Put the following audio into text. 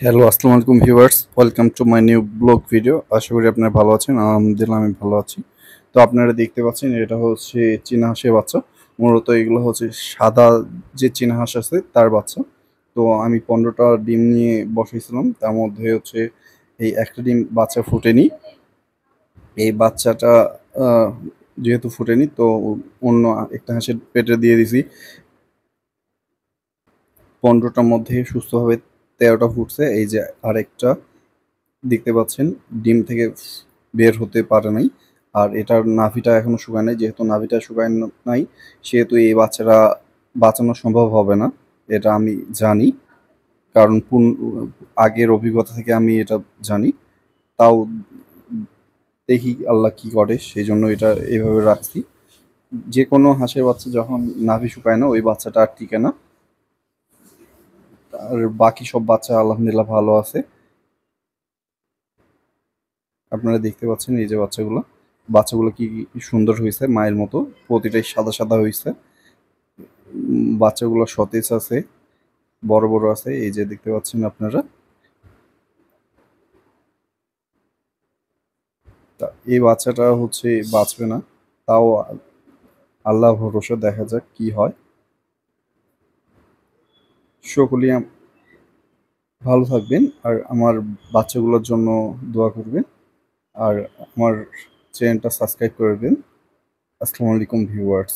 Hello, আসসালামু আলাইকুম viewers. Welcome to my new blog video. আশা করি আপনারা ভালো আছেন। আলহামদুলিল্লাহ আমি ভালো আছি। তো আপনারা দেখতে পাচ্ছেন এটা হচ্ছে চীনা হাঁসের বাচ্চা। মূলত এগুলো হচ্ছে সাদা যে চীনা হাঁস আছে তার বাচ্চা। তো আমি 15টা ডিম নিয়ে বসাইছিলাম। তার মধ্যে হচ্ছে এই একটা ডিম বাচ্চা ফুটেনি। এই বাচ্চাটা আহ, যেহেতু ফুটেনি তো অন্য একটা হাঁসের পেটে দিয়ে দিছি। 15টার মধ্যে সুস্থভাবে 13টা ফুটছে। এই যে আরেকটা দেখতে পাচ্ছেন ডিম থেকে বের হতে পারে নাই। আর এটার নাভিটা এখনো শুকায় নাই। যেহেতু নাভিটা শুকায় নাই সেহেতু এই বাচ্চারা বাঁচানো সম্ভব হবে না। এটা আমি জানি, কারণ আগের অভিজ্ঞতা থেকে আমি এটা জানি। তাও দেখি আল্লাহ কি করে, সেই জন্য এটা এইভাবে রাখছি। যে কোনো হাঁসের বাচ্চা যখন নাভি শুকায় না ওই বাচ্চাটা আর টিকে না। আর বাকি সব বাচ্চা আলহামদুলিল্লাহ ভালো আছে। আপনারা দেখতে পাচ্ছেন এই যে বাচ্চাগুলো, বাচ্চাগুলো কি সুন্দর হয়েছে, মায়ের মতো প্রতিটাই সাদা সাদা হয়েছে। বাচ্চাগুলো সতেজ আছে, বড় বড় আছে, এই যে দেখতে পাচ্ছেন আপনারা। তা এই বাচ্চাটা হচ্ছে বাঁচবে না, তাও আল্লাহ ভরসা, দেখা যাক কি হয়। সকলেই ভালো থাকবেন আর আমার বাচ্চাগুলোর জন্য দোয়া করবেন। আর আমার চ্যানেলটা সাবস্ক্রাইব করবেন। আসসালামু আলাইকুম ভিউয়ার্স।